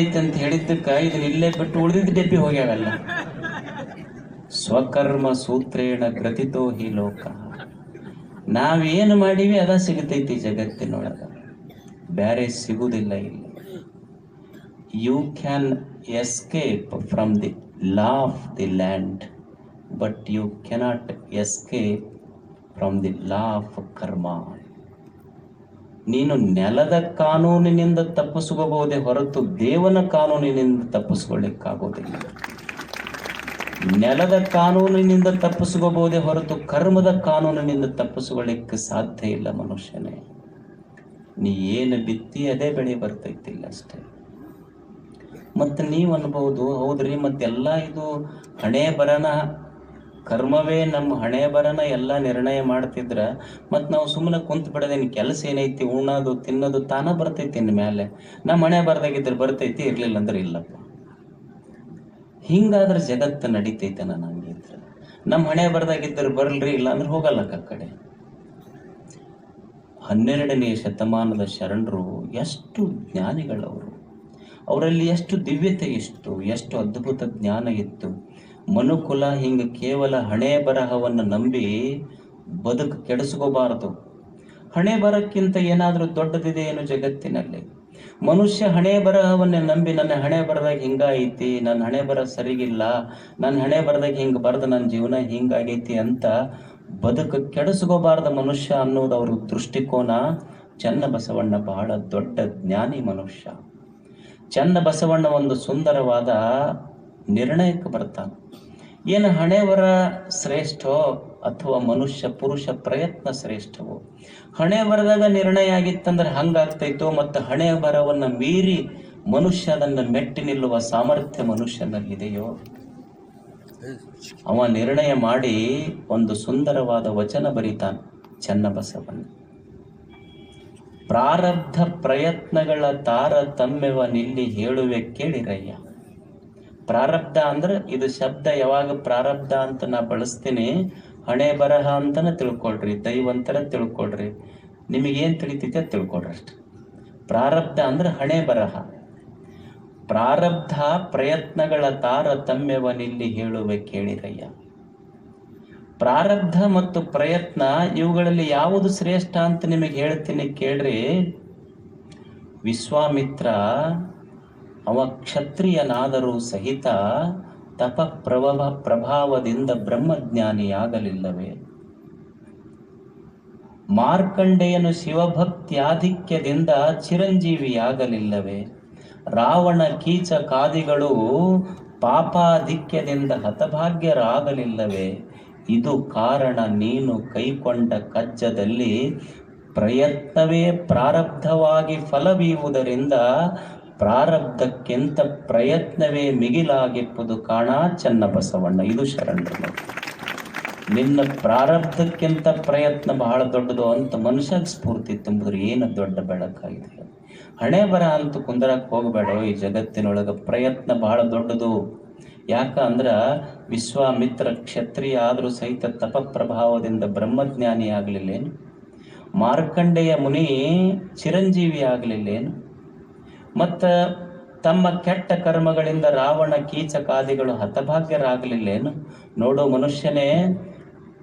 ಐತೆ ಅಂತ ಹೇಳಿದ್ದಕ್ಕ ಇದನ್ನ ಇಲ್ಲೇ ಬಿಟ್ಟು ಉಳಿದಿದ್ದ ಡೆಬ್ಬಿ ಹೋಗ್ಯಾವಲ್ಲ. ಸ್ವಕರ್ಮ ಸೂತ್ರೇಣ ಗ್ರಥಿತೋ ಹಿ ಲೋಕ. ನಾವೇನು ಮಾಡೀವಿ ಅದ ಸಿಗತೈತಿ ಜಗತ್ತಿನೊಳಗ, ಬ್ಯಾರೆ ಸಿಗುವುದಿಲ್ಲ ಇಲ್ಲಿ. You can escape from the law of the land, but you cannot escape from the law of karma. ನೀನು ನೆಲದ ಕಾನೂನಿನಿಂದ ತಪ್ಪಿಸ್ಕೋಬಹುದೇ ಹೊರತು ದೇವನ ಕಾನೂನಿನಿಂದ ತಪ್ಪಿಸ್ಕೊಳ್ಳಿಕ್ಕಾಗೋದಿಲ್ಲ. ನೆಲದ ಕಾನೂನಿನಿಂದ ತಪ್ಪಿಸ್ಕೋಬಹುದೇ ಹೊರತು ಕರ್ಮದ ಕಾನೂನಿನಿಂದ ತಪ್ಪಿಸ್ಕೊಳ್ಳಿಕ್ಕೆ ಸಾಧ್ಯ ಇಲ್ಲ ಮನುಷ್ಯನೇ. ನೀ ಏನು ಬಿತ್ತಿ ಅದೇ ಬೆಳೆ ಬರ್ತೈತಿಲ್ಲ ಅಷ್ಟೇ. ಮತ್ತು ನೀವು ಅನ್ಬೋದು, ಹೌದ್ರಿ ಮತ್ತೆಲ್ಲ ಇದು ಹಣೆ ಬರನ, ಕರ್ಮವೇ ನಮ್ಮ ಹಣೆ ಬರನ ಎಲ್ಲ ನಿರ್ಣಯ ಮಾಡ್ತಿದ್ರ ಮತ್ತು ನಾವು ಸುಮ್ಮನೆ ಕುಂತು ಬಿಡೋದೇನು, ಕೆಲಸ ಏನೈತಿ, ಉಣ್ಣೋದು ತಿನ್ನೋದು ತಾನ ಬರ್ತೈತಿ ಇನ್ನು ಮೇಲೆ. ನಮ್ಮ ಹಣೆ ಬರದಾಗಿದ್ರೆ ಬರ್ತೈತಿ, ಇರಲಿಲ್ಲ ಅಂದ್ರೆ ಇಲ್ಲಪ್ಪ. ಹಿಂಗಾದ್ರೆ ಜಗತ್ತು ನಡೀತೈತೆ ನನಗಿದ್ರೆ. ನಮ್ಮ ಹಣೆ ಬರದಾಗಿದ್ದರೆ ಬರಲ್ರಿ, ಇಲ್ಲಾಂದ್ರೆ ಹೋಗಲ್ಲ ಆ ಕಡೆ. 12ನೇ ಶತಮಾನದ ಶರಣರು ಎಷ್ಟು ಜ್ಞಾನಿಗಳವರು, ಅವರಲ್ಲಿ ಎಷ್ಟು ದಿವ್ಯತೆ ಇತ್ತು, ಎಷ್ಟು ಅದ್ಭುತ ಜ್ಞಾನ ಇತ್ತು. ಮನುಕುಲ ಹಿಂಗೆ ಕೇವಲ ಹಣೆ ಬರಹವನ್ನು ನಂಬಿ ಬದುಕು ಕೆಡಿಸ್ಕೋಬಾರದು. ಹಣೆ ಬರಕ್ಕಿಂತ ಏನಾದರೂ ದೊಡ್ಡದಿದೆ ಏನು ಜಗತ್ತಿನಲ್ಲಿ? ಮನುಷ್ಯ ಹಣೆ ಬರಹವನ್ನೇ ನಂಬಿ ನನ್ನ ಹಣೆ ಬರದಾಗ ಹಿಂಗಾಗೈತಿ, ನನ್ನ ಹಣೆ ಬರ ಸರಿಗಿಲ್ಲ, ನನ್ನ ಹಣೆ ಬರದಾಗ ಹಿಂಗೆ ಬರೆದು ನನ್ನ ಜೀವನ ಹಿಂಗಾಗೈತಿ ಅಂತ ಬದುಕು ಕೆಡಿಸ್ಕೋಬಾರ್ದ ಮನುಷ್ಯ ಅನ್ನೋದು ಅವ್ರ ದೃಷ್ಟಿಕೋನ. ಚನ್ನಬಸವಣ್ಣ ಬಹಳ ದೊಡ್ಡ ಜ್ಞಾನಿ ಮನುಷ್ಯ. ಚನ್ನಬಸವಣ್ಣ ಒಂದು ಸುಂದರವಾದ ನಿರ್ಣಯಕ್ಕೆ ಬರ್ತಾನೆ. ಏನು ಹಣೆ ಬರ ಶ್ರೇಷ್ಠವೋ ಅಥವಾ ಮನುಷ್ಯ ಪುರುಷ ಪ್ರಯತ್ನ ಶ್ರೇಷ್ಠವೋ? ಹಣೆ ಬರದಾಗ ನಿರ್ಣಯ ಆಗಿತ್ತಂದ್ರೆ ಹಂಗಾಗ್ತೈತೋ, ಮತ್ತು ಹಣೆ ಬರವನ್ನು ಮೀರಿ ಮನುಷ್ಯ ಅದನ್ನು ಮೆಟ್ಟಿ ನಿಲ್ಲುವ ಸಾಮರ್ಥ್ಯ ಮನುಷ್ಯನಲ್ಲಿದೆಯೋ? ಅವ ನಿರ್ಣಯ ಮಾಡಿ ಒಂದು ಸುಂದರವಾದ ವಚನ ಬರೀತಾನೆ ಚನ್ನಬಸವಣ್ಣ. ಪ್ರಾರಬ್ಧ ಪ್ರಯತ್ನಗಳ ತಾರತಮ್ಯವ ನಿಲ್ಲಿ ಹೇಳುವೆ ಕೇಳಿರಯ್ಯ. ಪ್ರಾರಬ್ಧ ಅಂದ್ರೆ ಇದು ಶಬ್ದ ಯಾವಾಗ ಪ್ರಾರಬ್ಧ ಅಂತ ನಾ ಬಳಸ್ತೀನಿ, ಹಣೆ ಬರಹ ಅಂತನ ತಿಳ್ಕೊಳ್ರಿ, ದೈವಂತರ ತಿಳ್ಕೊಳ್ರಿ, ನಿಮಗೇನು ತಿಳಿತೈತೆ ತಿಳ್ಕೊಳ್ರಿ ಅಷ್ಟೆ. ಪ್ರಾರಬ್ಧ ಅಂದ್ರೆ ಹಣೆ ಬರಹ. ಪ್ರಾರಬ್ಧ ಪ್ರಯತ್ನಗಳ ತಾರತಮ್ಯವನಿಲ್ಲಿ ಹೇಳುವೆ ಕೇಳಿರಯ್ಯ. ಪ್ರಾರಬ್ಧ ಮತ್ತು ಪ್ರಯತ್ನ ಇವುಗಳಲ್ಲಿ ಯಾವುದು ಶ್ರೇಷ್ಠ ಅಂತ ನಿಮಗೆ ಹೇಳ್ತೀನಿ ಕೇಳ್ರಿ. ವಿಶ್ವಾಮಿತ್ರ ಅವ ಕ್ಷತ್ರಿಯನಾದರೂ ಸಹಿತ ತಪ ಪ್ರಭಾವದಿಂದ ಬ್ರಹ್ಮಜ್ಞಾನಿಯಾಗಲಿಲ್ಲವೇ? ಮಾರ್ಕಂಡೇಯನು ಶಿವಭಕ್ತ್ಯಾಧಿಕ್ಯದಿಂದ ಚಿರಂಜೀವಿಯಾಗಲಿಲ್ಲವೇ? ರಾವಣ ಕೀಚಕಾದಿಗಳು ಪಾಪಾಧಿಕ್ಯದಿಂದ ಹತಭಾಗ್ಯರಾಗಲಿಲ್ಲವೇ? ಇದು ಕಾರಣ ನೀನು ಕೈಕೊಂಡ ಕಜ್ಜದಲ್ಲಿ ಪ್ರಯತ್ನವೇ ಪ್ರಾರಬ್ಧವಾಗಿ ಫಲವೀವುದರಿಂದ ಪ್ರಾರಬ್ಧಕ್ಕಿಂತ ಪ್ರಯತ್ನವೇ ಮಿಗಿಲಾಗಿಪ್ಪುದು ಕಾಣ ಚನ್ನಬಸವಣ್ಣ. ಇದು ಶರಣರು. ನಿನ್ನ ಪ್ರಾರಬ್ಧಕ್ಕಿಂತ ಪ್ರಯತ್ನ ಬಹಳ ದೊಡ್ಡದು ಅಂತ ಮನುಷ್ಯಗೆ ಸ್ಫೂರ್ತಿ ತುಂಬಿದ್ರೆ ಏನು ದೊಡ್ಡ ಬೆಳಕಾಗಿದೆ. ಹಣೆ ಬರ ಅಂತ ಕುಂದರಕ್ಕೆ ಹೋಗಬೇಡ. ಈ ಜಗತ್ತಿನೊಳಗೆ ಪ್ರಯತ್ನ ಬಹಳ ದೊಡ್ಡದು. ಯಾಕ ಅಂದ್ರೆ ವಿಶ್ವಾಮಿತ್ರ ಕ್ಷತ್ರಿಯ ಆದರೂ ಸಹಿತ ತಪ ಪ್ರಭಾವದಿಂದ ಬ್ರಹ್ಮಜ್ಞಾನಿ ಆಗಲಿಲ್ಲೇನು? ಮಾರ್ಕಂಡೇಯ ಮುನಿ ಚಿರಂಜೀವಿ ಆಗಲಿಲ್ಲೇನು? ಮತ್ತು ತಮ್ಮ ಕೆಟ್ಟ ಕರ್ಮಗಳಿಂದ ರಾವಣ ಕೀಚಕಾದಿಗಳು ಹತಭಾಗ್ಯರಾಗಲಿಲ್ಲೇನು? ನೋಡು ಮನುಷ್ಯನೇ,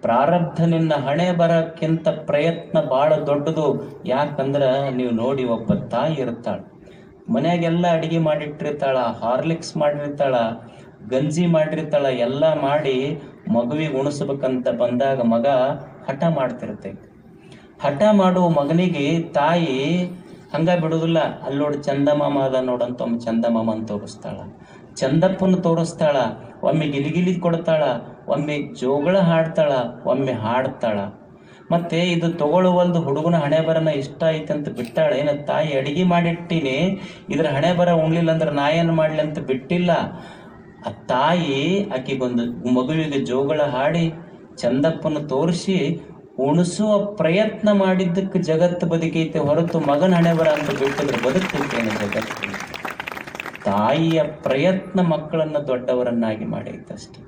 ಪ್ರಾರಬ್ಧ ನಿನ್ನ ಹಣೆ ಬರಕ್ಕಿಂತ ಪ್ರಯತ್ನ ಭಾಳ ದೊಡ್ಡದು. ಯಾಕಂದ್ರೆ ನೀವು ನೋಡಿ, ಒಬ್ಬ ತಾಯಿ ಇರ್ತಾಳೆ, ಮನೆಯಾಗೆಲ್ಲ ಅಡುಗೆ ಮಾಡಿಟ್ಟಿರ್ತಾಳ, ಹಾರ್ಲಿಕ್ಸ್ ಮಾಡಿರ್ತಾಳ, ಗಂಜಿ ಮಾಡಿರ್ತಾಳ, ಎಲ್ಲ ಮಾಡಿ ಮಗುವಿಗೆ ಉಣಿಸ್ಬೇಕಂತ ಬಂದಾಗ ಮಗ ಹಠ ಮಾಡ್ತಿರ್ತೈತೆ. ಹಠ ಮಾಡುವ ಮಗನಿಗೆ ತಾಯಿ ಹಂಗ ಬಿಡುದಿಲ್ಲ. ಅಲ್ಲಿ ನೋಡಿ ಚಂದಮಾಮ ಅದ ನೋಡಂತ ಒಮ್ಮೆ ಚಂದಮಾಮನ್ ತೋರಿಸ್ತಾಳ, ಚಂದಪ್ಪನ ತೋರಿಸ್ತಾಳ, ಒಮ್ಮೆ ಗಿಲಿಗಿಲಿ ಕೊಡ್ತಾಳ, ಒಮ್ಮೆ ಜೋಗಳ ಹಾಡ್ತಾಳ, ಒಮ್ಮೆ ಹಾಡ್ತಾಳ. ಮತ್ತೆ ಇದು ತಗೊಳ್ಳುವಲ್ದು ಹುಡುಗನ ಹಣೆ ಬರನ ಇಷ್ಟ ಐತಂತ ಬಿಟ್ಟಾಳ. ಏನ ತಾಯಿ ಅಡಿಗೆ ಮಾಡಿಟ್ಟಿನಿ, ಇದ್ರ ಹಣೆ ಬರ ಉಣ್ಲಿಲ್ಲ ಅಂದ್ರೆ ನಾ ಏನು ಮಾಡ್ಲಿ ಅಂತ ಬಿಟ್ಟಿಲ್ಲ. ಆ ತಾಯಿ ಆಕಿಗೊಂದು ಮಗುವಿಗೆ ಜೋಗಳ ಹಾಡಿ ಚಂದಪ್ಪನ ತೋರಿಸಿ ಉಣಿಸುವ ಪ್ರಯತ್ನ ಮಾಡಿದ್ದಕ್ಕೆ ಜಗತ್ತು ಬದುಕೈತೆ ಹೊರತು ಮಗನ ಹಣೆ ಬರ ಅಂತ ಬಿಟ್ಟಿದ್ರೆ ಬದುಕ್ತೈತೇನೆ ಜಗತ್ತು? ತಾಯಿಯ ಪ್ರಯತ್ನ ಮಕ್ಕಳನ್ನ ದೊಡ್ಡವರನ್ನಾಗಿ ಮಾಡೈತಷ್ಟೆ.